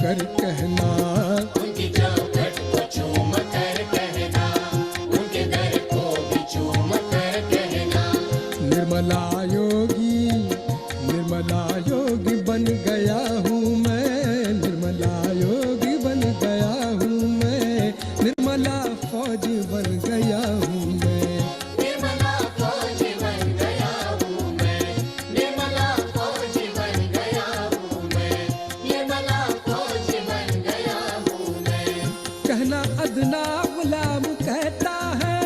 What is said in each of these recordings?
कर कहना, उनकी चौखट को चूम कर कहना, उनके दर को भी चूम कर कहना। निर्मला योगी बन गया हूँ मैं, निर्मला योगी बन गया हूँ मैं, निर्मला फौज बन गया हूँ मैं, निर्मला फौज बन गया हूँ मैं, निर्मला फौज बन गया हूँ मैं, निर्मला फौज बन गया हूँ मैं। कहना अदना गुलाम कहता है,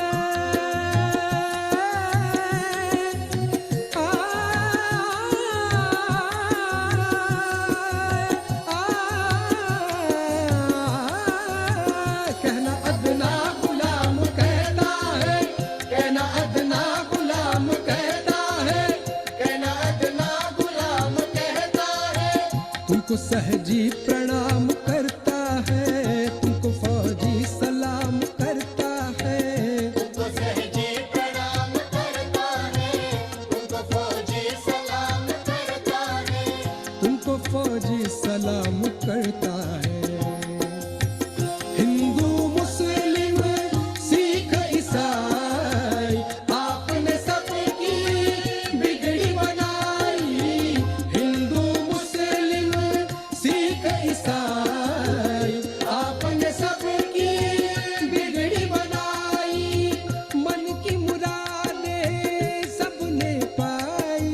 कहना अदना गुलाम कहता है, कहना अदना गुलाम कहता है, कहना अदना गुलाम कहता है, तुमको सहजी प्रणाम करता है, तुमको फौजी सलाम करता है, तुमको सहजी प्रणाम करता है, तुमको फौजी सलाम करता है, तुमको फौजी सलाम करता है। हिंदू मुस्लिम सिख ईसाई आपने सबकी बिगड़ी बनाई, हिंदू मुस्लिम सिख ईसाई आपने सबकी बिगड़ी बनाई, मन की मुरादें सबने पाई,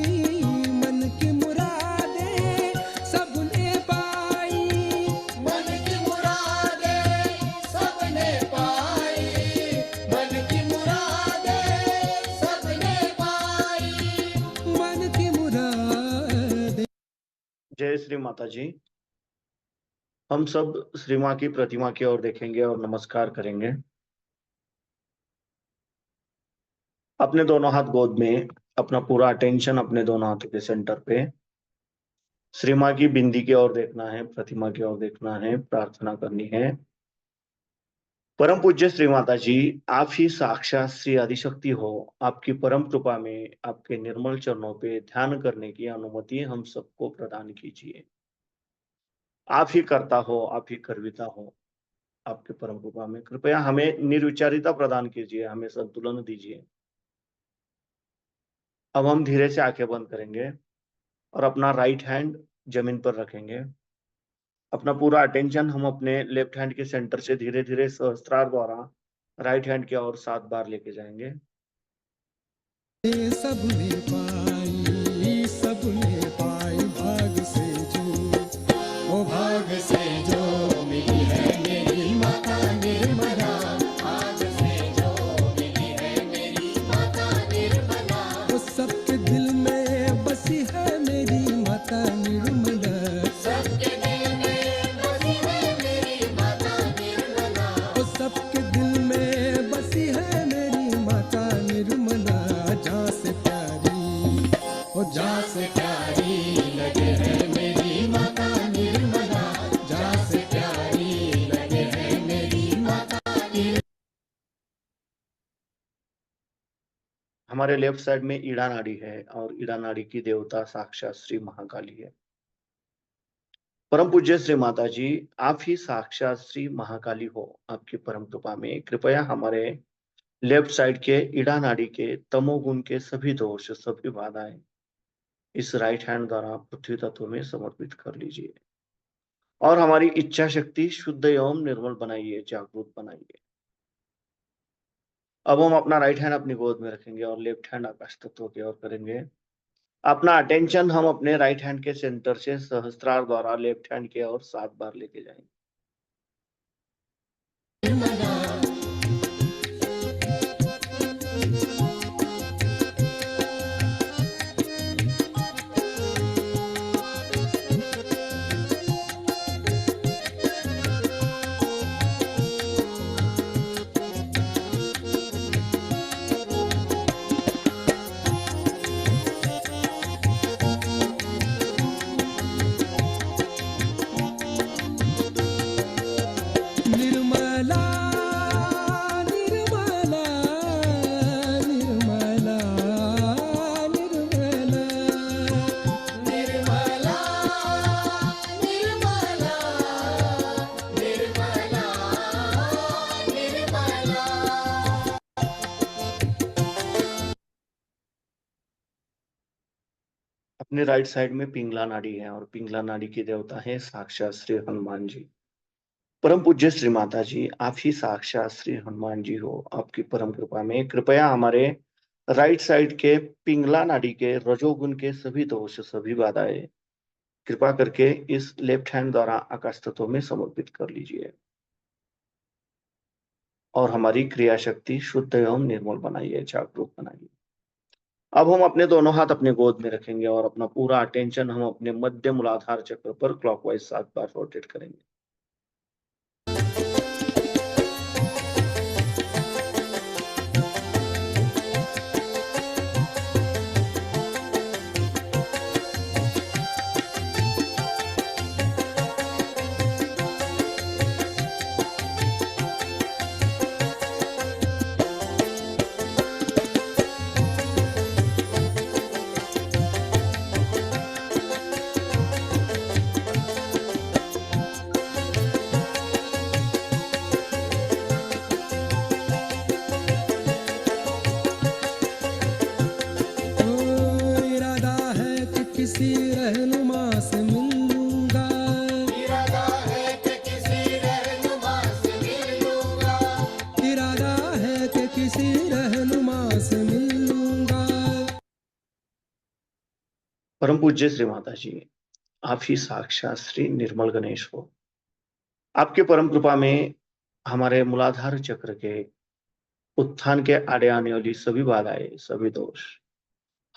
मन की मुरादें सबने पाई, मन की मुरादें सबने पाई, मन की मुरादें सबने पाई। मन की मुरादें। जय श्री माता जी। हम सब श्री माँ की प्रतिमा की ओर देखेंगे और नमस्कार करेंगे। अपने दोनों हाथ गोद में, अपना पूरा अटेंशन अपने दोनों हाथों के सेंटर पे श्री माँ की बिंदी की ओर देखना है, प्रतिमा की ओर देखना है, प्रार्थना करनी है। परम पूज्य श्री माता जी, आप ही साक्षात श्री आदिशक्ति हो। आपकी परम कृपा में आपके निर्मल चरणों पे ध्यान करने की अनुमति हम सबको प्रदान कीजिए। आप ही करता हो, आप ही करविता हो। आपके परम कृपा में कृपया हमें निर्विचारिता प्रदान कीजिए, हमें संतुलन दीजिए। अब हम धीरे से आंखें बंद करेंगे और अपना राइट हैंड जमीन पर रखेंगे। अपना पूरा अटेंशन हम अपने लेफ्ट हैंड के सेंटर से धीरे धीरे सहस्त्रार द्वारा राइट हैंड की ओर 7 बार लेके जाएंगे। सबने पाई भाग से जो, ओ भाग से जो मिली है मेरी माता निर्मला, भाग से जो मिली है मेरी माता निर्मला, वो सबके दिल में बसी है मेरी माता निर्मला, सबके दिल में बसी है मेरी माता निर्मला, वो सबके दिल में बसी है मेरी माता निर्मला, जहाँ से प्यारी, ओ जहाँ से प्यारी लगे है मेरी माता निर्मला, जहाँ से प्यारी लगे है मेरी माता निर्मला। हमारे लेफ्ट साइड में ईड़ा नाड़ी है और ईड़ा नाड़ी की देवता साक्षात श्री महाकाली है। परम पूज्य श्री माता जी, आप ही साक्षात श्री महाकाली हो। आपकी परम कृपा में कृपया हमारे लेफ्ट साइड के ईड़ा नाड़ी के तमोगुण के सभी दोष, सभी बाधाएं इस राइट हैंड द्वारा पृथ्वी तत्व में समर्पित कर लीजिए और हमारी इच्छा शक्ति शुद्ध एवं निर्मल बनाइए, जागरूक बनाइए। अब हम अपना राइट हैंड अपनी गोद में रखेंगे और लेफ्ट हैंड आकाश तत्व की ओर करेंगे। अपना अटेंशन हम अपने राइट हैंड के सेंटर से सहस्त्रार द्वारा लेफ्ट हैंड की ओर 7 बार लेके जाएंगे। निर्मला अपने राइट साइड में पिंगला नाड़ी है और पिंगला नाड़ी की देवता है साक्षात श्री हनुमान जी। परम पूज्य श्री माता जी, आप ही साक्षात श्री हनुमान जी हो। आपकी परम कृपा में कृपया हमारे राइट साइड के पिंगला नाड़ी के रजोगुण के सभी दोष, सभी बाधाएं कृपा करके इस लेफ्ट हैंड द्वारा आकाश तत्व में समर्पित कर लीजिए और हमारी क्रिया शक्ति शुद्ध एवं निर्मल बनाइए, जागरूक बनाइए। अब हम अपने दोनों हाथ अपने गोद में रखेंगे और अपना पूरा अटेंशन हम अपने मध्य मूलाधार चक्र पर क्लॉकवाइज 7 बार रोटेट करेंगे। इरादा है कि किसी रहनुमा से मिलूंगा, इरादा है कि किसी रहनुमा से मिलूंगा, इरादा है कि किसी रहनुमा से मिलूंगा। परम पूज्य श्री माता जी, आप ही साक्षात श्री निर्मल गणेश हो। आपके परम कृपा में हमारे मूलाधार चक्र के उत्थान के आड़े आने वाली सभी बाधाएं, सभी दोष,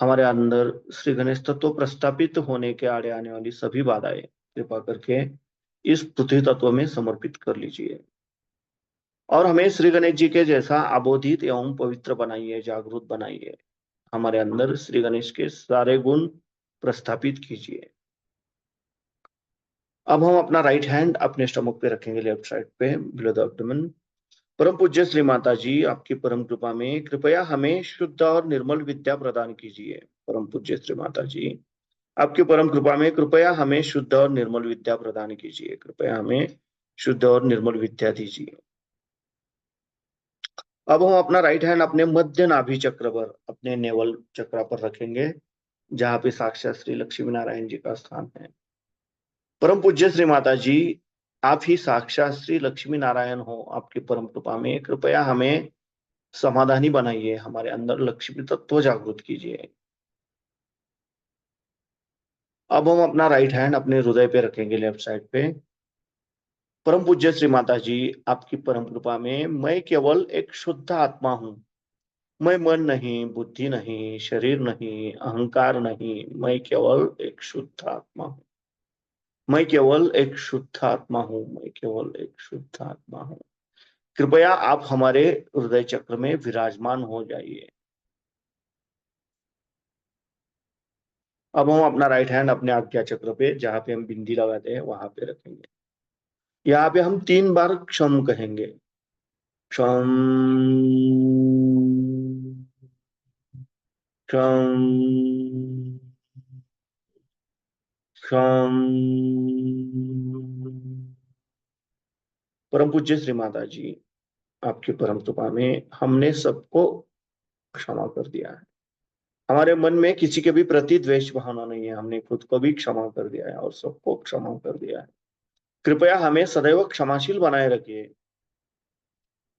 हमारे अंदर श्री गणेश तत्व प्रस्थापित होने के आड़े आने वाली सभी बाधाएं कृपा करके इस पृथ्वी तत्व में समर्पित कर लीजिए और हमें श्री गणेश जी के जैसा अबोधित एवं पवित्र बनाइए, जागरूक बनाइए। हमारे अंदर श्री गणेश के सारे गुण प्रस्थापित कीजिए। अब हम अपना राइट हैंड अपने स्टमक पे रखेंगे, लेफ्ट साइड पे बिलो द एब्डोमेन। परम पूज्य श्री माता जी, आपकी परम कृपा में कृपया हमें शुद्ध और निर्मल विद्या प्रदान कीजिए। परम पूज्य श्री माता जी, आपकी परम कृपा में कृपया हमें शुद्ध और निर्मल विद्या प्रदान कीजिए। कृपया हमें शुद्ध और निर्मल विद्या दीजिए। अब हम अपना राइट हैंड अपने मध्य नाभि चक्र पर, अपने नेवल चक्र पर रखेंगे, जहां पे साक्षात श्री लक्ष्मी नारायण जी का स्थान है। परम पूज्य श्री माता जी, आप ही साक्षात श्री लक्ष्मी नारायण हो। आपकी परम कृपा में कृपया हमें समाधानी बनाइए, हमारे अंदर लक्ष्मी तत्व जागृत कीजिए। अब हम अपना राइट हैंड अपने हृदय पे रखेंगे, लेफ्ट साइड पे। परम पूज्य श्री माता जी, आपकी परम कृपा में मैं केवल एक शुद्ध आत्मा हूं। मैं मन नहीं, बुद्धि नहीं, शरीर नहीं, अहंकार नहीं, मैं केवल एक शुद्ध आत्मा हूं। मैं केवल एक शुद्ध आत्मा हूं, मैं केवल एक शुद्ध आत्मा हूं। कृपया आप हमारे हृदय चक्र में विराजमान हो जाइए। अब हम अपना राइट हैंड अपने आज्ञा चक्र पे, जहां पे हम बिंदी लगाते हैं, वहां पे रखेंगे। यहाँ पे हम 3 बार क्षम कहेंगे। क्षम, क्षम, क्षम। परम पूज्य श्री माता जी, आपकी परम कृपा में हमने सबको क्षमा कर दिया है। हमारे मन में किसी के भी प्रति द्वेष भावना नहीं है। हमने खुद को भी क्षमा कर दिया है और सबको क्षमा कर दिया है। कृपया हमें सदैव क्षमाशील बनाए रखिए।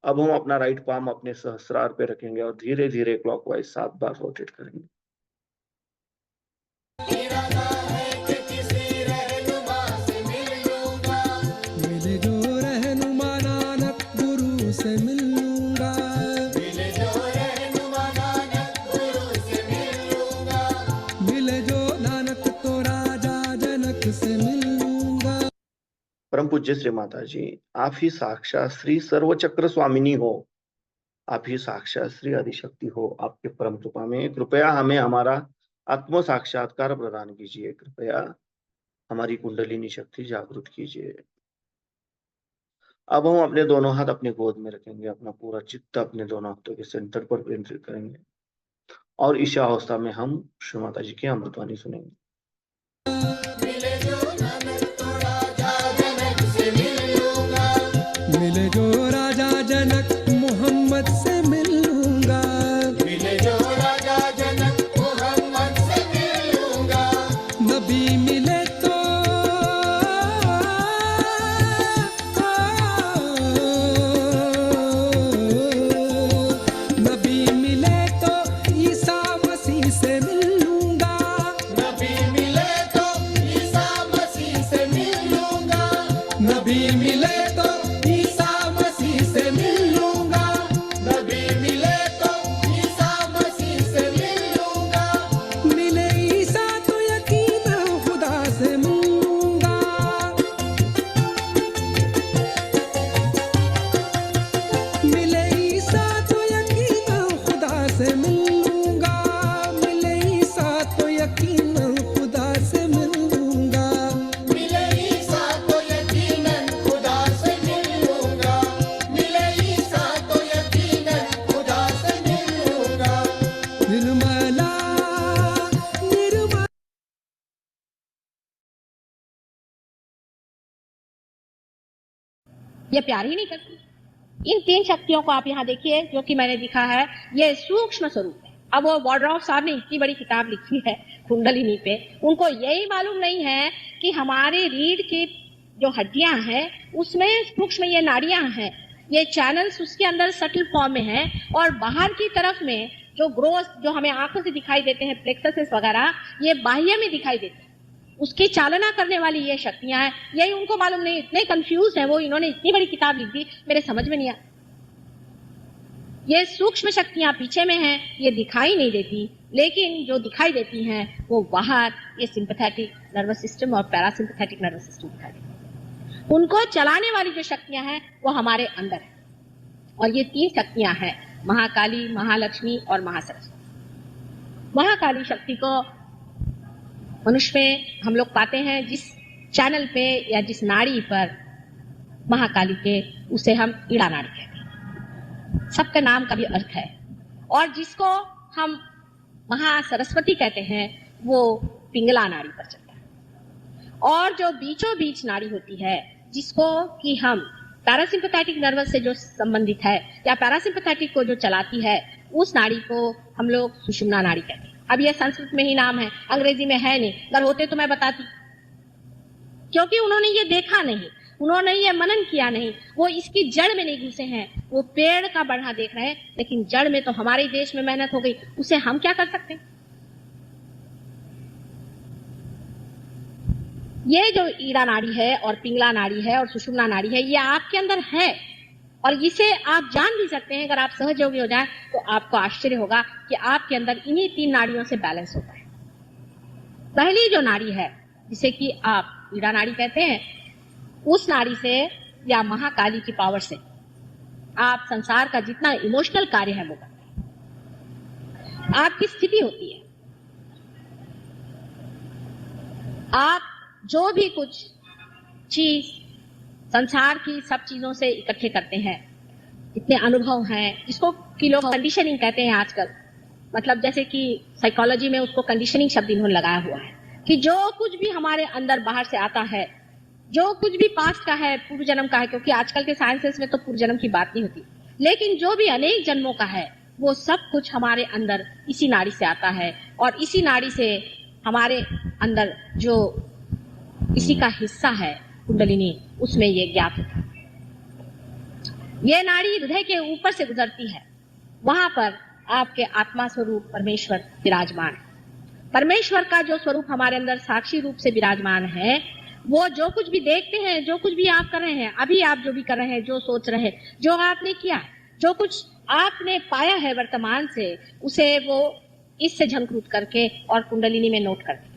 अब हम अपना राइट पाम अपने सहस्रार पे रखेंगे और धीरे धीरे क्लॉकवाइज 7 बार रोटेट करेंगे। इरादा है कि किसी रहनुमा से मिलूंगा, मिले जो रहनुमा नानक गुरु से मिलूंगा, मिले जो रहनुमा नानक गुरु से मिलूंगा, मिले जो नानक तो राजा जनक से मिलूंगा। परम पूज्य श्री माता जी, आप ही साक्षात श्री सर्वचक्र स्वामिनी हो। आप ही साक्षात श्री आदिशक्ति हो। आपके परम कृपा में कृपया हमें हमारा आत्म साक्षात्कार प्रदान कीजिए। कृपया हमारी कुंडलिनी शक्ति जागृत कीजिए। अब हम अपने दोनों हाथ अपने गोद में रखेंगे, अपना पूरा चित्त अपने दोनों हाथों के सेंटर पर केंद्रित करेंगे और इस अवस्था में हम श्री माता जी की अमृतवाणी सुनेंगे। मिले जो नानक तो राजा जनक से मिलूंगा, मिले जो राजा जनक मोहम्मद से मिलूंगा, मिले जो राजा जनक मोहम्मद से मिलूंगा, नबी मिले तो ईसा मसीह से मिल लूंगा, नबी मिले तो ईसा मसीह से मिल लूंगा, मिले ईसा तो यकीनन खुदा से मिल लूंगा, मिले ईसा तो यकीनन खुदा से मिल लूंगा, मिले ईसा तो यकीनन खुदा से मिल लूंगा, मिले ईसा तो यकीनन खुदा से मिल लूंगा, मिले ईसा तो यकीनन खुदा से मिल लूंगा, निर्मला निर्मला ये प्यार ही नहीं करती। इन तीन शक्तियों को आप यहाँ देखिए, जो कि मैंने दिखा है, ये सूक्ष्म स्वरूप है। अब वो वॉर्डरॉफ साहब ने इतनी बड़ी किताब लिखी है कुंडलिनी पे, उनको यही मालूम नहीं है कि हमारे रीढ़ की जो हड्डियां हैं उसमें सूक्ष्म ये नाड़ियां हैं, ये चैनल्स उसके अंदर सटल फॉर्म में है, और बाहर की तरफ में जो ग्रोथ जो हमें आंखों से दिखाई देते हैं प्लेक्सस वगैरह, ये बाह्य में दिखाई देते हैं। उसकी चालना करने वाली ये शक्तियां हैं, यही उनको मालूम नहीं। इतने कंफ्यूज है वो, इन्होंने इतनी बड़ी किताब लिख दी, मेरे समझ में नहीं आया। ये सूक्ष्म शक्तियां पीछे में हैं, ये दिखाई नहीं देती, लेकिन जो दिखाई देती हैं वो बाहर ये सिंपैथेटिक नर्वस सिस्टम और पैरासिम्पैथेटिक नर्वस सिस्टम दिखाई देती हैं। उनको चलाने वाली जो शक्तियां हैं वो हमारे अंदर है, और ये तीन शक्तियां हैं, महाकाली, महालक्ष्मी और महासरस्वती। महाकाली शक्ति को मनुष्य में हम लोग पाते हैं, जिस चैनल पे या जिस नाड़ी पर महाकाली के, उसे हम ईड़ा नाड़ी कहते हैं। सबका नाम का भी अर्थ है। और जिसको हम महासरस्वती कहते हैं वो पिंगला नाड़ी पर चलता है। और जो बीचों बीच नाड़ी होती है, जिसको कि हम पैरासिम्पैथेटिक नर्वस से जो संबंधित है या पैरासिम्पैथेटिक को जो चलाती है, उस नाड़ी को हम लोग सुषुम्ना नाड़ी कहते हैं। अब यह संस्कृत में ही नाम है, अंग्रेजी में है नहीं। अगर होते तो मैं बताती, क्योंकि उन्होंने ये देखा नहीं, उन्होंने ये मनन किया नहीं, वो इसकी जड़ में नहीं घुसे हैं। वो पेड़ का बढ़ा देख रहे हैं, लेकिन जड़ में तो हमारे देश में मेहनत हो गई, उसे हम क्या कर सकते हैं। ये जो ईड़ा नाड़ी है और पिंगला नाड़ी है और सुषुम्ना नाड़ी है, ये आपके अंदर है, और इसे आप जान भी सकते हैं। अगर आप सहयोगी हो जाए तो आपको आश्चर्य होगा कि आपके अंदर इन्हीं तीन नाड़ियों से बैलेंस होता है। पहली जो नाड़ी है, जिसे कि आप ईड़ा नाड़ी कहते हैं, उस नाड़ी से या महाकाली की पावर से आप संसार का जितना इमोशनल कार्य है वो करते हैं। आपकी स्थिति होती है, आप जो भी कुछ चीज संसार की सब चीजों से इकट्ठे करते हैं, इतने अनुभव हैं, जिसको कि लोग कंडीशनिंग कहते हैं आजकल। मतलब जैसे कि साइकोलॉजी में उसको कंडीशनिंग शब्द इन्होंने लगाया हुआ है, कि जो कुछ भी हमारे अंदर बाहर से आता है, जो कुछ भी पास्ट का है, पूर्व जन्म का है, क्योंकि आजकल के साइंसेस में तो पूर्व जन्म की बात नहीं होती, लेकिन जो भी अनेक जन्मों का है, वो सब कुछ हमारे अंदर इसी नाड़ी से आता है। और इसी नाड़ी से हमारे अंदर जो इसी का हिस्सा है कुंडलिनी, उसमें ये ज्ञात होता है। ये नाड़ी हृदय के ऊपर से गुजरती है, वहां पर आपके आत्मा स्वरूप परमेश्वर विराजमान है। परमेश्वर का जो स्वरूप हमारे अंदर साक्षी रूप से विराजमान है, वो जो कुछ भी देखते हैं, जो कुछ भी आप कर रहे हैं, अभी आप जो भी कर रहे हैं, जो सोच रहे हैं, जो आपने किया, जो कुछ आपने पाया है वर्तमान से, उसे वो इससे झंकृत करके और कुंडलिनी में नोट करते हैं।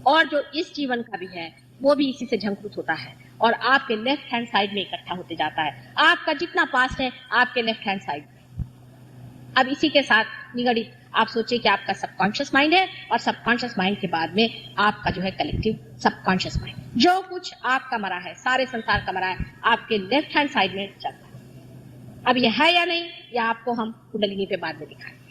और जो इस जीवन का भी है, वो भी इसी से झंकृत होता है और आपके लेफ्ट हैंड साइड में इकट्ठा होते जाता है। आपका जितना पास्ट है आपके लेफ्ट हैंड साइड में। अब इसी के साथ निगड़ित आप सोचिए कि आपका सबकॉन्शियस माइंड है, और सबकॉन्शियस माइंड के बाद में आपका जो है कलेक्टिव सबकॉन्शियस माइंड, जो कुछ आपका मरा है, सारे संसार का मरा है, आपके लेफ्ट हैंड साइड में चलता है। अब यह है या नहीं, यह आपको हम कुंडलिनी पे बाद में दिखाएंगे।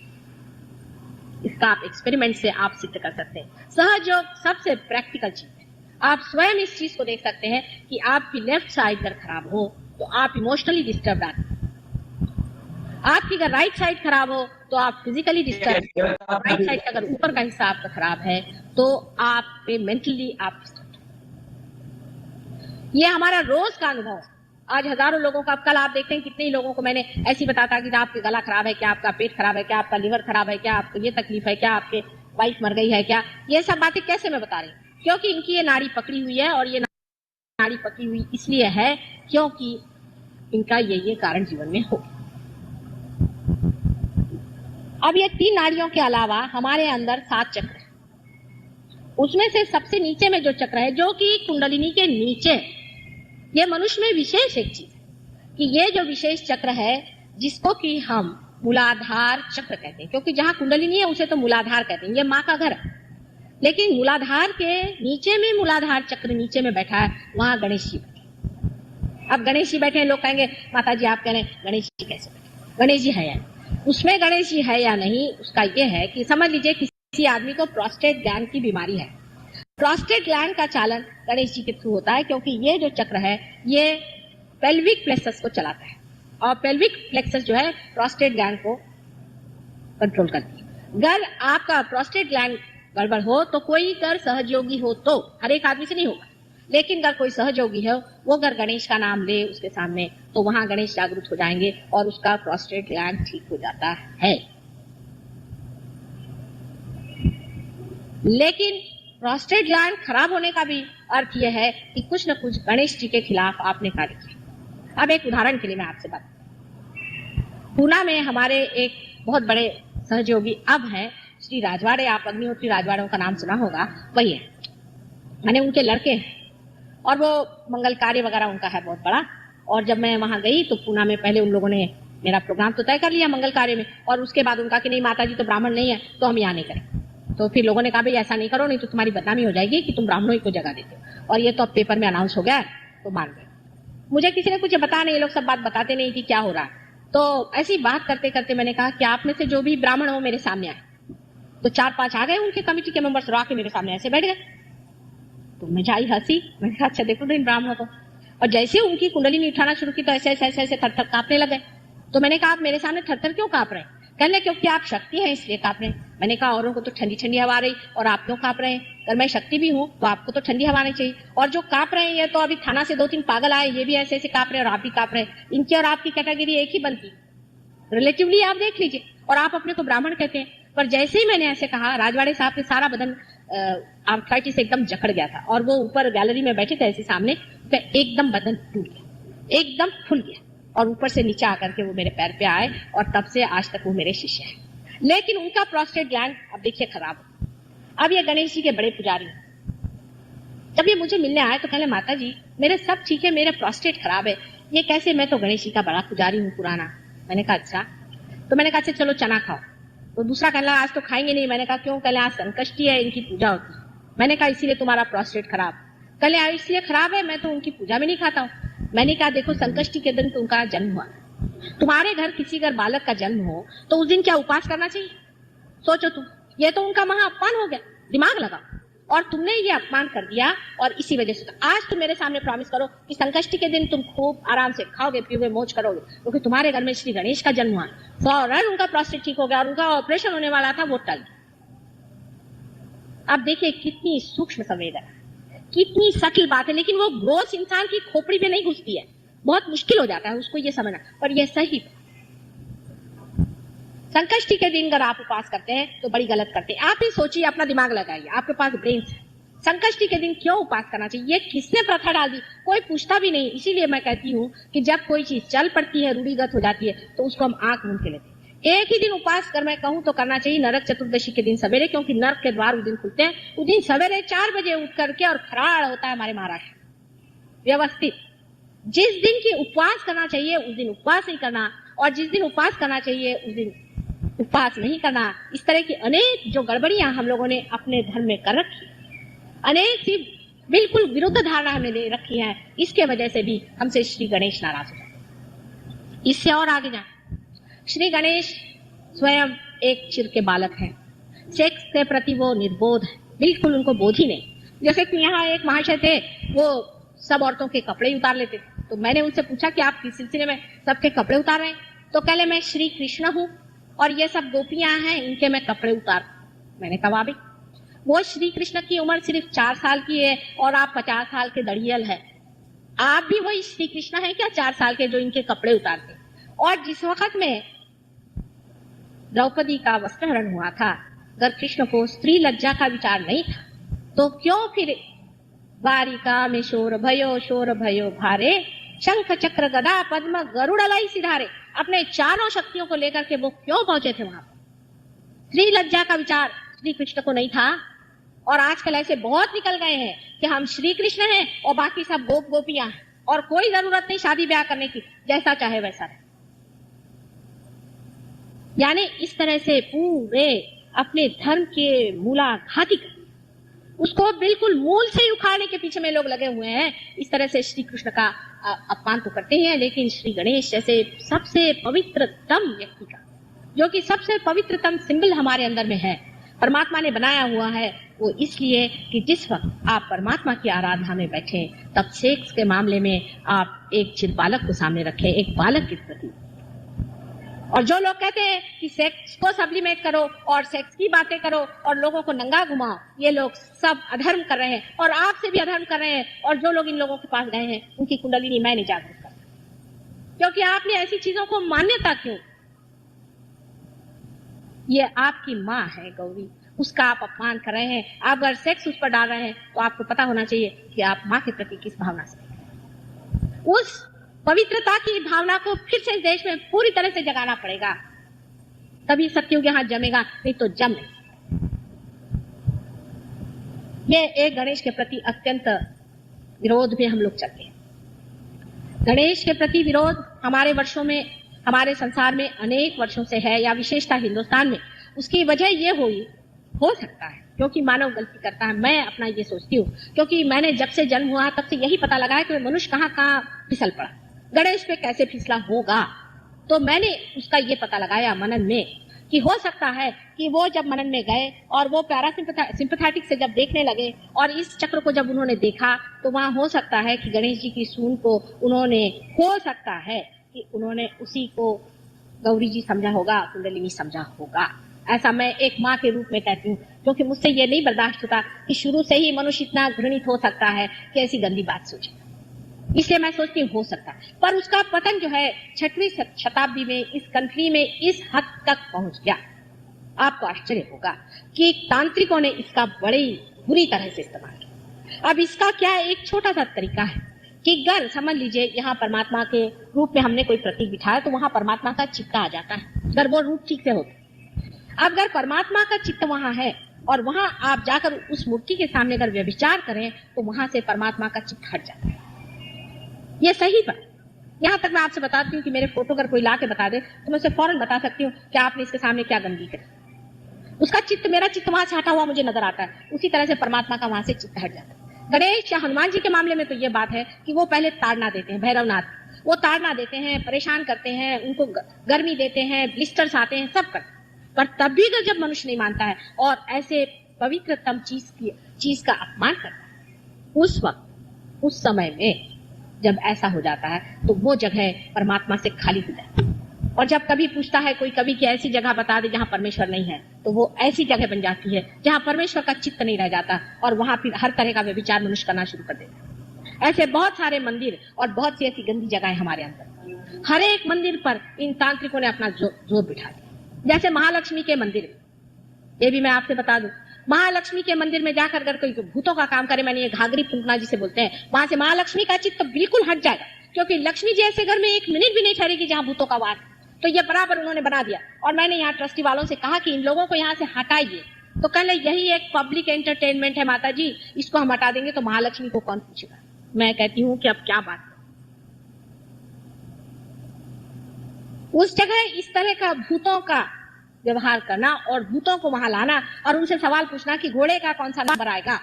इसका आप एक्सपेरिमेंट से आप सिद्ध कर सकते हैं। सहयोग सबसे प्रैक्टिकल चीज है। आप स्वयं इस चीज को देख सकते हैं कि आपकी लेफ्ट साइड अगर खराब हो तो आप इमोशनली डिस्टर्ब आते हैं, आपकी अगर राइट साइड खराब हो तो आप फिजिकली डिस्टर्ब, राइट साइड का अगर ऊपर का हिस्सा आपका खराब है तो आप पे मेंटली आप डिस्टर्ब। ये हमारा रोज का अनुभव है। आज हजारों लोगों का, कल आप देखते हैं कितने ही लोगों को मैंने ऐसी बताता कि आपका गला खराब है क्या, आपका पेट खराब है क्या, आपका लिवर खराब है क्या, आपको ये तकलीफ है क्या, आपके वाइफ मर गई है क्या। ये सब बातें कैसे मैं बता रही हूँ, क्योंकि इनकी ये नाड़ी पकड़ी हुई है और ये नाड़ी पकी हुई इसलिए है क्योंकि इनका ये कारण जीवन में हो। अब ये 3 नाड़ियों के अलावा हमारे अंदर 7 चक्र है। उसमें से सबसे नीचे में जो चक्र है, जो कि कुंडलिनी के नीचे, ये मनुष्य में विशेष एक चीज है कि ये जो विशेष चक्र है जिसको कि हम मूलाधार चक्र कहते हैं, क्योंकि जहां कुंडलिनी है उसे तो मूलाधार कहते हैं, ये माँ का घर है। लेकिन मूलाधार के नीचे में मूलाधार चक्र नीचे में बैठा है, वहां गणेश जी बैठे। अब गणेश जी बैठे हैं, लोग कहेंगे माता जी आप कह रहे हैं गणेश जी कैसे बैठे? गणेश जी है या नहीं? उसमें गणेश जी है या नहीं, उसका ये है कि समझ लीजिए किसी आदमी को प्रोस्टेट ग्लैंड की बीमारी है। प्रोस्टेट ग्लैंड का चालन गणेश जी के थ्रू होता है, क्योंकि ये जो चक्र है ये पेल्विक प्लेक्सस को चलाता है और पेल्विक प्लेक्सस जो है प्रोस्टेट ग्लैंड को कंट्रोल करती है। अगर आपका प्रोस्टेट ग्लैंड गड़बड़ हो तो कोई अगर सहयोगी हो तो, हर एक आदमी से नहीं होगा, लेकिन अगर कोई सहयोगी है वो अगर गणेश का नाम ले उसके सामने तो वहां गणेश जागृत हो जाएंगे और उसका प्रोस्टेट ग्लैंड ठीक हो जाता है। लेकिन प्रोस्टेट ग्लैंड खराब होने का भी अर्थ यह है कि कुछ न कुछ गणेश जी के खिलाफ आपने कार्य किया। अब एक उदाहरण के लिए मैं आपसे बात, पूना में हमारे एक बहुत बड़े सहयोगी अब हैं श्री राजवाड़े, आप अग्निहोत्री राजवाड़ों का नाम सुना होगा, वही है। मैंने उनके लड़के हैं और वो मंगल कार्य वगैरह उनका है बहुत बड़ा। और जब मैं वहां गई तो पूना में पहले उन लोगों ने मेरा प्रोग्राम तो तय कर लिया मंगल कार्य में, और उसके बाद उनका कि नहीं माता जी तो ब्राह्मण नहीं है तो हम यहाँ नहीं करें। तो फिर लोगों ने कहा भाई ऐसा नहीं करो, नहीं तो तुम्हारी बदनामी हो जाएगी कि तुम ब्राह्मणों को जगह देते हो, और ये तो अब पेपर में अनाउंस हो गया तो मान गए। मुझे किसी ने कुछ बताया नहीं, ये लोग सब बात बताते नहीं कि क्या हो रहा है। तो ऐसी बात करते करते मैंने कहा कि आप में से जो भी ब्राह्मण हो मेरे सामने आए। तो 4-5 आ गए उनके कमेटी के मेंबर्स, आके मेरे सामने ऐसे बैठ गए। तो मैं जाई हंसी, मैंने कहा अच्छा देखो इन ब्राह्मणों को। और जैसे उनकी कुंडली उठाना शुरू की तो ऐसे ऐसे ऐसे ऐसे थर-थर कांपने लगे। तो मैंने कहा आप मेरे सामने थर-थर क्यों कांप रहे हैं? कहने क्योंकि आप शक्ति हैं इसलिए कांप रहे हैं। मैंने कहा औरों को तो ठंडी ठंडी हवा आ रही और आप क्यों कांप रहे हैं? अगर मैं शक्ति भी हूँ तो आपको तो ठंडी हवा आनी चाहिए। और जो कांप रहे हैं ये तो अभी थाना से 2-3 पागल आए, ये भी ऐसे ऐसे कांप रहे हैं और आप भी कांप रहे हैं। इनकी और आपकी कैटेगरी एक ही बनती, रिलेटिवली आप देख लीजिए। और आप अपने को ब्राह्मण कहते हैं। पर जैसे ही मैंने ऐसे कहा, राजवाड़े साहब के सारा बदन आर्थराइटिस से एकदम जकड़ गया था और वो ऊपर गैलरी में बैठे थे ऐसे सामने, तो एकदम बदन टूट गया, एकदम फूल गया और ऊपर से नीचे आकर के वो मेरे पैर पे आए और तब से आज तक वो मेरे शिष्य हैं। लेकिन उनका प्रोस्टेट ग्लैंड अब देखिए खराब हो। अब ये गणेश जी के बड़े पुजारी हैं। जब ये मुझे मिलने आए तो कहले माता जी मेरे सब ठीक है, मेरे प्रोस्टेट खराब है, ये कैसे? मैं तो गणेश जी का बड़ा पुजारी हूँ पुराना। मैंने कहा अच्छा। तो मैंने कहा अच्छा चलो चना खाओ। तो दूसरा कहला आज तो खाएंगे नहीं। मैंने कहा क्यों? कहले आज संकष्टी है, इनकी पूजा होती है। मैंने कहा इसीलिए तुम्हारा प्रोस्टेट खराब। कहले इसलिए खराब है, मैं तो उनकी पूजा में नहीं खाता हूँ। मैंने कहा देखो संकष्टी के दिन तो उनका जन्म हुआ, तुम्हारे घर किसी घर बालक का जन्म हो तो उस दिन क्या उपवास करना चाहिए? सोचो तुम, ये तो उनका महा अपमान हो गया, दिमाग लगाओ। और तुमने ये अपमान कर दिया और इसी वजह से आज तुम मेरे सामने प्रॉमिस करो कि संकष्टी के दिन तुम खूब आराम से खाओगे पियोगे मौज करोगे, क्योंकि तुम्हारे घर में श्री गणेश का जन्म हुआ। फौरन उनका प्रोस्टेट ठीक हो गया और उनका ऑपरेशन होने वाला था वो टल। अब देखिए कितनी सूक्ष्म संवेदना, कितनी सटल बात है, लेकिन वो ग्रोस इंसान की खोपड़ी में नहीं घुसती है, बहुत मुश्किल हो जाता है उसको ये समझना। पर यह सही, संकष्टी के दिन अगर आप उपवास करते हैं तो बड़ी गलत करते हैं। आप ही सोचिए, अपना दिमाग लगाइए, आपके पास ब्रेन्स है। संकष्टी के दिन क्यों उपवास करना चाहिए? ये किसने प्रथा डाल दी? कोई पूछता भी नहीं। इसीलिए मैं कहती हूँ कि जब कोई चीज चल पड़ती है, रूढ़िगत हो जाती है, तो उसको हम आंख मूंद के लेते हैं। एक ही दिन उपवास कर मैं कहूँ तो करना चाहिए, नरक चतुर्दशी के दिन सवेरे, क्योंकि नरक के द्वार उस दिन खुलते हैं। उस दिन सवेरे 4 बजे उठ करके और खराड़ होता है हमारे महाराष्ट्र व्यवस्थित। जिस दिन की उपवास करना चाहिए उस दिन उपवास नहीं करना, और जिस दिन उपवास करना चाहिए उस दिन उपवास नहीं करना। इस तरह की अनेक जो गड़बड़ियां हम लोगों ने अपने धर्म में कर रखी, अनेक सी बिल्कुल विरुद्ध धारणा हमने ले रखी है, इसके वजह से भी हमसे श्री गणेश नाराज हो जाते। इससे और आगे जाए, श्री गणेश स्वयं एक चिर के बालक हैं। सेक्स के प्रति वो निर्बोध है, बिल्कुल उनको बोध ही नहीं। जैसे कि यहाँ एक महाशय थे, वो सब औरतों के कपड़े उतार लेते थे। तो मैंने उनसे पूछा कि आप किस सिलसिले में सबके कपड़े उतार रहे हैं? तो कहले मैं श्री कृष्ण हूँ और ये सब गोपियां हैं, इनके मैं कपड़े उतार। मैंने कहा भाभी, वो श्री कृष्ण की उम्र सिर्फ 4 साल की है और आप 50 साल के दड़ियल है। आप भी वही श्री कृष्ण है क्या 4 साल के, जो इनके कपड़े उतारते? और जिस वक्त में द्रौपदी का वस्त्रहरण हुआ था, अगर कृष्ण को स्त्री लज्जा का विचार नहीं था तो क्यों फिर द्वारिका में शोर भयो भारे, शंख चक्र गदा पद्म गरुड़ लाई सिधारे। अपने चारों शक्तियों को लेकर के वो क्यों पहुंचे थे वहां पर? श्री लज्जा का विचार श्री कृष्ण को नहीं था। और आजकल ऐसे बहुत निकल गए हैं कि हम श्री कृष्ण हैं और बाकी सब गोप गोपियां हैं और कोई जरूरत नहीं शादी ब्याह करने की, जैसा चाहे वैसा रहे। यानी इस तरह से पूरे अपने धर्म के मूलाघाती उसको बिल्कुल मूल से ही उखाड़ने के पीछे में लोग लगे हुए हैं। इस तरह से श्री कृष्ण का अपमान तो करते हैं, लेकिन श्री गणेश जैसे सबसे पवित्रतम व्यक्ति का, जो कि सबसे पवित्रतम सिंबल हमारे अंदर में है, परमात्मा ने बनाया हुआ है, वो इसलिए कि जिस वक्त आप परमात्मा की आराधना में बैठे तब सेक्स के मामले में आप एक चिर बालक को सामने रखें, एक बालक के प्रति। और जो लोग कहते हैं कि सेक्स को सब्लिमेट करो और सेक्स की बातें करो और लोगों को नंगा घुमाओ, ये लोग सब अधर्म कर रहे हैं और आपसे भी अधर्म कर रहे हैं। और जो लोग इन लोगों के पास गए हैं उनकी कुंडलिनी मैं नहीं जागरूक करता, क्योंकि आपने ऐसी चीजों को मान्यता क्यों? ये आपकी माँ है गौरी, उसका आप अपमान कर रहे हैं। आप अगर सेक्स उस पर डाल रहे हैं तो आपको पता होना चाहिए कि आप माँ के प्रति किस भावना से। उस पवित्रता की भावना को फिर से इस देश में पूरी तरह से जगाना पड़ेगा, तभी सत्युग यहाँ जमेगा, नहीं तो जम नहीं। ये एक गणेश के प्रति अत्यंत विरोध में हम लोग चलते हैं। गणेश के प्रति विरोध हमारे वर्षों में, हमारे संसार में अनेक वर्षों से है, या विशेषता हिंदुस्तान में। उसकी वजह ये हो सकता है क्योंकि मानव गलती करता है। मैं अपना ये सोचती हूँ, क्योंकि मैंने जब से जन्म हुआ तब से यही पता लगा है कि मनुष्य कहाँ कहाँ फिसल पड़ा, गणेश पे कैसे फिसला होगा। तो मैंने उसका ये पता लगाया मनन में कि हो सकता है कि वो जब मनन में गए और वो पैरासिम्पैथेटिक से जब देखने लगे और इस चक्र को जब उन्होंने देखा, तो वहां हो सकता है कि गणेश जी की सूंड को उन्होंने, हो सकता है कि उन्होंने उसी को गौरी जी समझा होगा, कुंडलिनी समझा होगा। ऐसा मैं एक माँ के रूप में कहती हूँ, क्योंकि मुझसे ये नहीं बर्दाश्त होता कि शुरू से ही मनुष्य इतना घृणित हो सकता है कि ऐसी गंदी बात सोचे। इसलिए मैं सोचती हूँ हो सकता है, पर उसका पतन जो है 6वीं शताब्दी में इस कंट्री में इस हद तक पहुंच गया, आपको आश्चर्य होगा कि तांत्रिकों ने इसका बड़ी बुरी तरह से इस्तेमाल किया। अब इसका क्या एक छोटा सा तरीका है कि अगर समझ लीजिए यहाँ परमात्मा के रूप में हमने कोई प्रतीक बिठाया तो वहां परमात्मा का चित्त आ जाता है, अगर वो रूप ठीक से होता। अब अगर परमात्मा का चित्त वहां है और वहां आप जाकर उस मूर्ति के सामने अगर व्यभिचार करें तो वहां से परमात्मा का चित्त हट जाता है। ये सही बात। यहाँ तक मैं आपसे बताती हूँ कि मेरे फोटो अगर कोई ला के बता दे तो मैं उसे फौरन बता सकती हूँ कि आपने इसके सामने क्या गंदगी करी। उसका चित्त, मेरा चित्त वहां से हटा हुआ मुझे नजर आता है, उसी तरह से परमात्मा का वहां से चित्त हट जाता है। गणेश या हनुमान जी के मामले में तो ये बात है कि वो पहले ताड़ना देते हैं, भैरवनाथ वो ताड़ना देते हैं, परेशान करते हैं, उनको गर्मी देते हैं, ब्लिस्टर्स आते हैं, सब करते हैं। पर तब भी अगर जब मनुष्य नहीं मानता है और ऐसे पवित्रतम चीज का अपमान करता है, उस वक्त, उस समय में जब ऐसा हो जाता है तो वो जगह परमात्मा से खाली हो जाती है। और जब कभी पूछता है कोई कभी कि ऐसी जगह बता दे जहां परमेश्वर नहीं है, तो वो ऐसी जगह बन जाती है जहां परमेश्वर का चित्त नहीं रह जाता और वहां फिर हर तरह का व्यभिचार मनुष्य करना शुरू कर देता है। ऐसे बहुत सारे मंदिर और बहुत सी ऐसी गंदी जगहें हमारे अंदर, हर एक मंदिर पर इन तांत्रिकों ने अपना जोर बिठा दिया। जैसे महालक्ष्मी के मंदिर में, ये भी मैं आपसे बता दूं, महालक्ष्मी के मंदिर में जाकर अगर कोई भूतों का काम करे, मैंने ये घाघरी फूंकना जिसे बोलते हैं, वहां से महालक्ष्मी का चित्त बिल्कुल हट जाएगा, क्योंकि लक्ष्मी जी ऐसे घर में एक मिनट भी नहीं ठहरेगी जहां भूतों का वास। तो ये बराबर उन्होंने बना दिया। और मैंने यहाँ ट्रस्टी वालों से कहा कि इन लोगों को यहाँ से हटाइए, तो कहने यही एक पब्लिक एंटरटेनमेंट है माता जी, इसको हम हटा देंगे तो महालक्ष्मी को कौन पूछेगा। मैं कहती हूँ कि अब क्या बात, उस जगह इस तरह का भूतों का व्यवहार करना और भूतों को वहां लाना और उनसे सवाल पूछना कि घोड़े का कौन सा नंबर आएगा,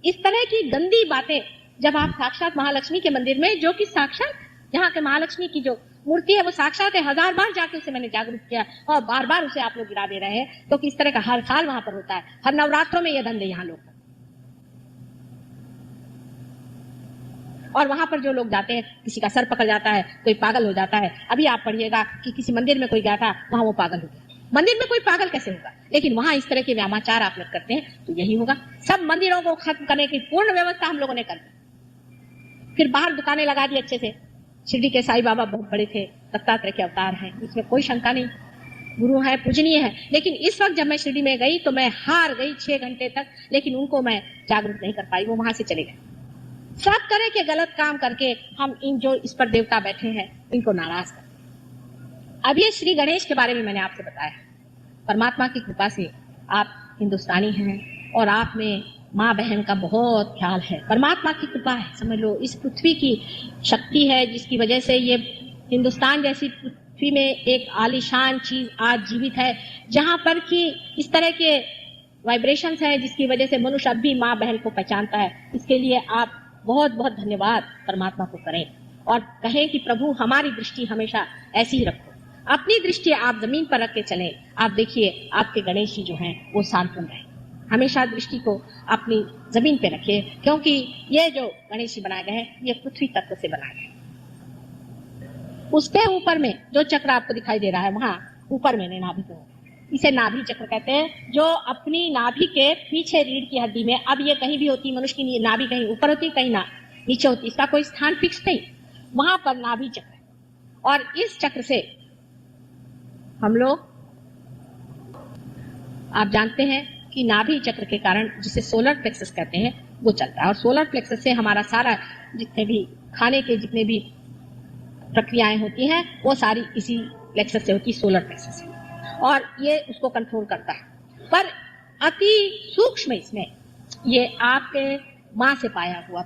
इस तरह की गंदी बातें जब आप साक्षात महालक्ष्मी के मंदिर में, जो कि साक्षात यहाँ के महालक्ष्मी की जो मूर्ति है वो साक्षात है, 1000 बार जाके उसे मैंने जागरूक किया और बार बार उसे आप लोग गिरा दे रहे हैं, तो किस तरह का हर साल वहां पर होता है, हर नवरात्रों में ये धंधे यहाँ लोग। और वहां पर जो लोग जाते हैं, किसी का सर पकड़ जाता है, कोई पागल हो जाता है। अभी आप पढ़िएगा कि किसी मंदिर में कोई गया था, वहां वो पागल हो गया। मंदिर में कोई पागल कैसे होगा, लेकिन वहां इस तरह के व्यामाचार आप लोग करते हैं तो यही होगा। सब मंदिरों को खत्म करने की पूर्ण व्यवस्था हम लोगों ने कर दी, फिर बाहर दुकानें लगा दी अच्छे से। शिरडी के साईं बाबा बहुत बड़े थे, दत्तात्रेय के अवतार हैं, इसमें कोई शंका नहीं, गुरु है, पूजनीय है। लेकिन इस वक्त जब मैं शिरडी में गई तो मैं हार गई 6 घंटे तक, लेकिन उनको मैं जागरूक नहीं कर पाई, वो वहां से चले गए। सब तरह के गलत काम करके हम इन जो इस पर देवता बैठे हैं इनको नाराज कर। अब ये श्री गणेश के बारे में मैंने आपसे बताया। परमात्मा की कृपा से आप हिंदुस्तानी हैं और आप में माँ बहन का बहुत ख्याल है। परमात्मा की कृपा है, समझ लो। इस पृथ्वी की शक्ति है जिसकी वजह से ये हिंदुस्तान जैसी पृथ्वी में एक आलीशान चीज आज जीवित है, जहां पर कि इस तरह के वाइब्रेशंस है जिसकी वजह से मनुष्य अब भी माँ बहन को पहचानता है। इसके लिए आप बहुत बहुत धन्यवाद परमात्मा को करें और कहें कि प्रभु हमारी दृष्टि हमेशा ऐसी ही रखो। अपनी दृष्टि आप जमीन पर रख के चलें। आप देखिए आपके गणेश जी जो हैं वो सांत्वन रहे। हमेशा दृष्टि को अपनी जमीन पे रखिए, क्योंकि ये जो गणेश जी बनाए गए हैं ये पृथ्वी तत्व से बनाए गए। उसके ऊपर में जो चक्र आपको दिखाई दे रहा है वहां ऊपर में नाभि को, इसे नाभि चक्र कहते हैं, जो अपनी नाभि के पीछे रीढ़ की हड्डी में, अब ये कहीं भी होती, मनुष्य की नाभि कहीं ऊपर होती कहीं ना नीचे होती, इसका कोई स्थान फिक्स नहीं, वहां पर नाभि चक्र है। और इस चक्र से हम लोग, आप जानते हैं कि नाभि चक्र के कारण जिसे सोलर प्लेक्सस कहते हैं वो चलता है, और सोलर प्लेक्सस से हमारा सारा जितने भी खाने के जितने भी प्रक्रियाएं होती हैं वो सारी इसी प्लेक्सस से होती है, सोलर प्लेक्सस से, और ये उसको कंट्रोल करता है। पर अति सूक्ष्म इसमें ये आपके माँ से पाया हुआ,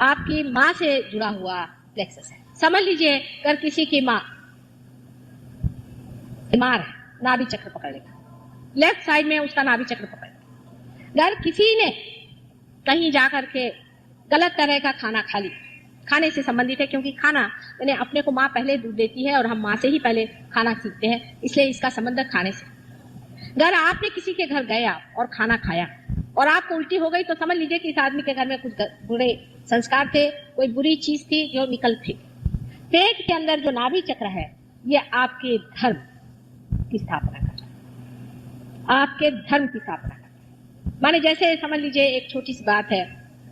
आपकी माँ से जुड़ा हुआ प्लेक्सस है। समझ लीजिए अगर किसी की माँ बीमार है, नाभि चक्र पकड़ लेगा, लेफ्ट साइड में उसका नाभि चक्र पकड़ लेगा। अगर किसी ने कहीं जाकर के गलत तरह का खाना खा लिया, खाने से संबंधित है क्योंकि खाना मैंने अपने को माँ पहले दूध देती है और हम माँ से ही पहले खाना सीखते हैं, इसलिए इसका संबंध खाने से। अगर आपने किसी के घर गया और खाना खाया और आपको उल्टी हो गई तो समझ लीजिए कि इस आदमी के घर में कुछ बुरे संस्कार थे, कोई बुरी चीज थी जो निकल थी। पेट के अंदर जो नाभि चक्र है ये आपके धर्म की स्थापना करता है, आपके धर्म की स्थापना करता है। माने जैसे समझ लीजिए एक छोटी सी बात है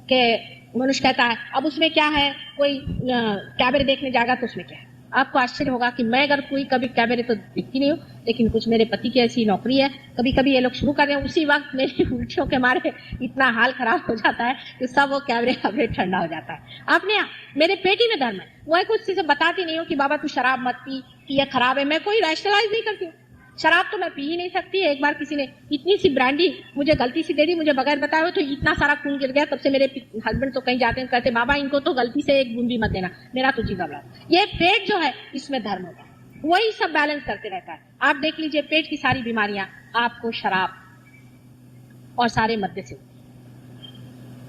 कि मनुष्य कहता है अब उसमें क्या है, कोई कैबरे देखने जाएगा तो उसमें क्या है। आपको आश्चर्य होगा कि मैं अगर कोई कभी कैबरे तो दिखती नहीं हूँ, लेकिन कुछ मेरे पति की ऐसी नौकरी है, कभी कभी ये लोग शुरू कर रहे हैं, उसी वक्त मेरी उल्टियों के मारे इतना हाल खराब हो जाता है कि सब वो कैबरे ठंडा हो जाता है। आपने मेरे पेटी में धर्म है, वो कुछ चीजें बताती नहीं हो कि बाबा तू शराब मत पी कि ये खराब है, मैं कोई रैशनलाइज नहीं करती हूँ। शराब तो मैं पी ही नहीं सकती। एक बार किसी ने इतनी सी ब्रांडी मुझे गलती से दे दी, मुझे बगैर बताए हुए, तो इतना सारा खून गिर गया। तब से मेरे हस्बैंड तो कहीं जाते हैं कहते बाबा इनको तो गलती से एक बूंद भी मत देना, मेरा तो जी घबरा। ये पेट जो है इसमें धर्म होता है, वही सब बैलेंस करते रहता है। आप देख लीजिए पेट की सारी बीमारियां आपको शराब और सारे मद्य से।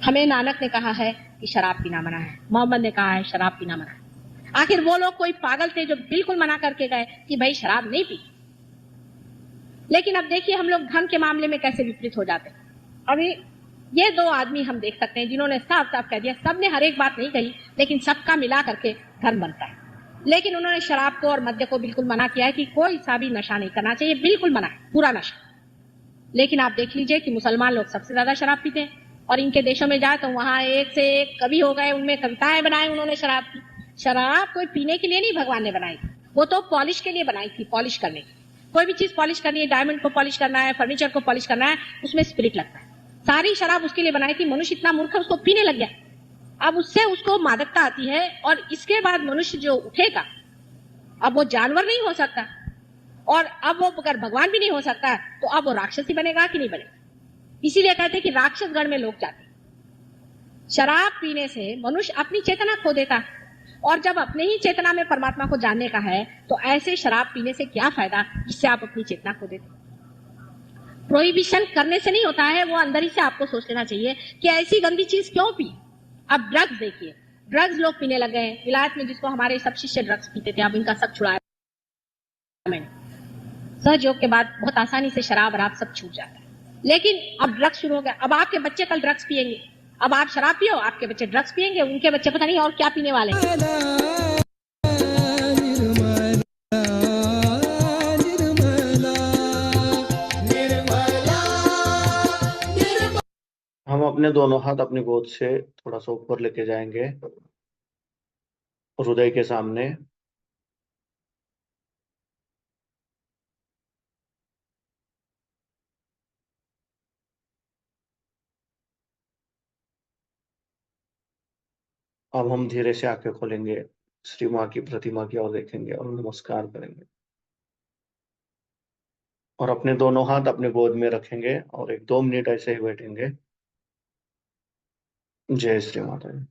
हमें नानक ने कहा है कि शराब पीना मना है, मोहम्मद ने कहा है शराब पीना मना है। आखिर वो लोग कोई पागल थे जो बिल्कुल मना करके गए कि भाई शराब नहीं पी। लेकिन अब देखिए हम लोग धर्म के मामले में कैसे विपरीत हो जाते हैं। अभी ये दो आदमी हम देख सकते हैं जिन्होंने साफ साफ कह दिया, सबने हर एक बात नहीं कही लेकिन सबका मिला करके धर्म बनता है। लेकिन उन्होंने शराब को और मद्य को बिल्कुल मना किया है कि कोई सा भी नशा नहीं करना चाहिए, बिल्कुल मना है, पूरा नशा। लेकिन आप देख लीजिए कि मुसलमान लोग सबसे ज्यादा शराब पीते हैं, और इनके देशों में जाए तो वहां एक से एक कवि हो गए, उनमें कविताएं बनाई उन्होंने शराब की। शराब कोई पीने के लिए नहीं भगवान ने बनाई, वो तो पॉलिश के लिए बनाई थी, पॉलिश करने की। कोई भी चीज पॉलिश करनी है, डायमंड को पॉलिश करना है, फर्नीचर को पॉलिश करना है, उसमें स्पिरिट लगता है। सारी शराब उसके लिए बनाई थी। मनुष्य इतना मूर्ख है उसको पीने लग गया, अब उससे उसको मादकता आती है, और इसके बाद मनुष्य जो उठेगा अब वो जानवर नहीं हो सकता, और अब वो अगर भगवान भी नहीं हो सकता तो अब वो राक्षस ही बनेगा कि नहीं बनेगा। इसीलिए कहते हैं कि राक्षस गण में लोग जाते हैं। शराब पीने से मनुष्य अपनी चेतना खो देता है, और जब अपने ही चेतना में परमात्मा को जानने का है तो ऐसे शराब पीने से क्या फायदा जिससे आप अपनी चेतना खो देते। प्रोहिबिशन करने से नहीं होता है, वो अंदर ही से आपको सोच लेना चाहिए कि ऐसी गंदी चीज क्यों पी। अब ड्रग्स देखिए, ड्रग्स लोग पीने लगे हैं। विलायत में जिसको हमारे सब शिष्य ड्रग्स पीते थे, अब इनका सब छुड़ाया मैंने। सहयोग के बाद बहुत आसानी से शराब और आप सब छूट जाता है। लेकिन अब ड्रग्स शुरू हो गया, अब आपके बच्चे कल ड्रग्स पिएंगे। अब आप शराब पियो, आपके बच्चे ड्रग्स पिएंगे, उनके बच्चे पता नहीं और क्या पीने वाले हैं। हम अपने दोनों हाथ अपनी गोद से थोड़ा सा ऊपर लेके जाएंगे हृदय के सामने। अब हम धीरे से आंखें खोलेंगे, श्री माँ की प्रतिमा की ओर देखेंगे और नमस्कार करेंगे और अपने दोनों हाथ अपने गोद में रखेंगे और 1-2 मिनट ऐसे ही बैठेंगे। जय श्री माता जी।